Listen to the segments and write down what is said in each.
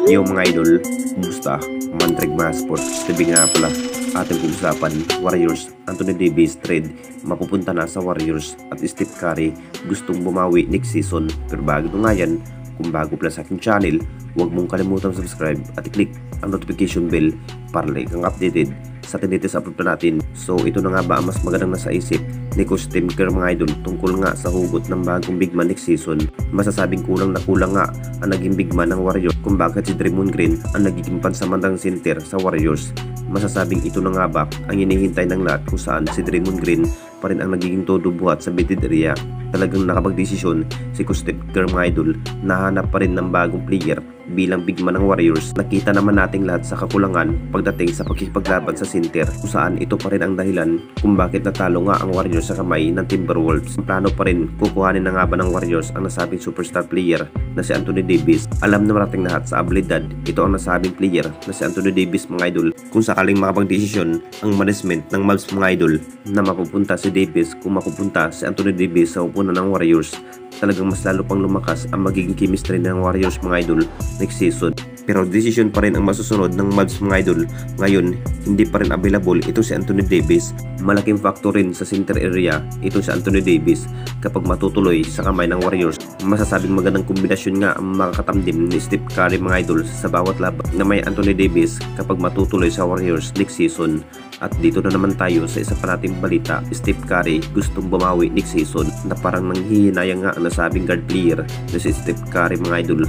Yo mga idol, kumusta? Mantrek mga sports, tabi nga pala ating pag-usapan, Warriors, Anthony Davis trade, mapupunta na sa Warriors at Steph Curry gustong bumawi next season. Pero bago nga yan, kung bago pala sa aking channel, huwag mong kalimutan subscribe at i-click ang notification bell para like kang updated sa latest upload pa natin. So ito na nga ba ang mas magandang nasa isip ni Coach Tim Kerr mga idol tungkol nga sa hugot ng bagong big man next season? Masasabing kulang na kulang nga ang naging big man ng Warriors kung bakit si Draymond Green ang nagiging pansamantang center sa Warriors. Masasabing ito na nga ba ang hinihintay ng lahat kung saan si Draymond Green pa rin ang nagiging todo buhat sa mid area. Talagang nakapagdesisyon si Coach Tim Kerr mga idol na hanap pa rin ng bagong player bilang big man ng Warriors. Nakita naman nating lahat sa kakulangan pagdating sa pagkikipaglaban sa center kung saan ito pa rin ang dahilan kung bakit natalo nga ang Warriors sa kamay ng Timberwolves. Ang plano pa rin kukuhanin na nga ba ng Warriors ang nasabing superstar player na si Anthony Davis. Alam na nating lahat sa abilidad ito ang nasabing player na si Anthony Davis mga idol. Kung sakaling makapagdesisyon ang management ng Mavs mga idol na mapupunta si Davis, kung mapupunta si Anthony Davis sa upunan ng Warriors, talagang mas lalo pang lumakas ang magiging chemistry ng Warriors mga idol next season. Pero decision pa rin ang masusunod ng Mavs mga idol. Ngayon, hindi pa rin available ito si Anthony Davis. Malaking factor rin sa center area ito si Anthony Davis kapag matutuloy sa kamay ng Warriors. Masasabing magandang kombinasyon nga ang makakatamdim ni Steph Curry mga idol sa bawat laban na may Anthony Davis kapag matutuloy sa Warriors next season. At dito na naman tayo sa isa pa nating balita. Steph Curry gustong bumawi next season na parang nanghihinayang nga ang nasabing guard player na si Steph Curry mga idol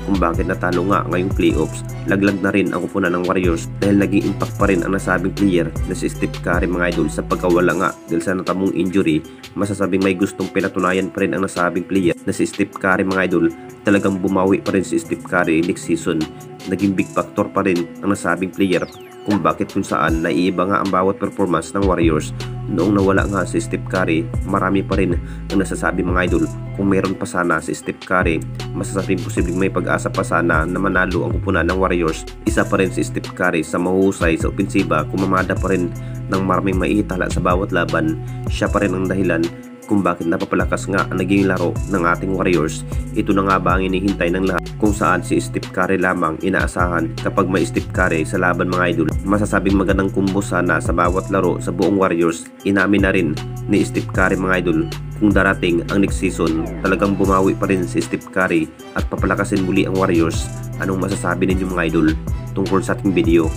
kung bakit natalo nga ngayong playoffs. Laglag na rin ang kupunan ng Warriors dahil naging impact pa rin ang nasabing player na si Steph Curry mga idol sa pagkawala nga dahil sa natamong injury. Masasabing may gustong pinatunayan pa rin ang nasabing player na si Steph Curry mga idol. Talagang bumawi pa rin si Steph Curry next season. Naging big factor pa rin ang nasabing player kung bakit kung saan naiiba nga ang bawat performance ng Warriors. Noong nawala nga si Steph Curry, marami pa rin ang nasasabi mga idol kung meron pa sana si Steph Curry, masasabing posibleng may pag-asa pa sana na manalo ang kupunan ng Warriors. Isa pa rin si Steph Curry sa mahusay sa opensiba, kumamada pa rin ng maraming maiitala sa bawat laban. Siya pa rin ang dahilan kung bakit napapalakas nga ang naging laro ng ating Warriors. Ito na nga ba ang inihintay ng lahat kung saan si Steph Curry lamang inaasahan kapag may Steph Curry sa laban mga idol. Masasabing magandang kumbo sana sa bawat laro sa buong Warriors. Inamin na rin ni Steph Curry mga idol kung darating ang next season talagang bumawi pa rin si Steph Curry at papalakasin muli ang Warriors. Anong masasabi ninyo mga idol tungkol sa ating video?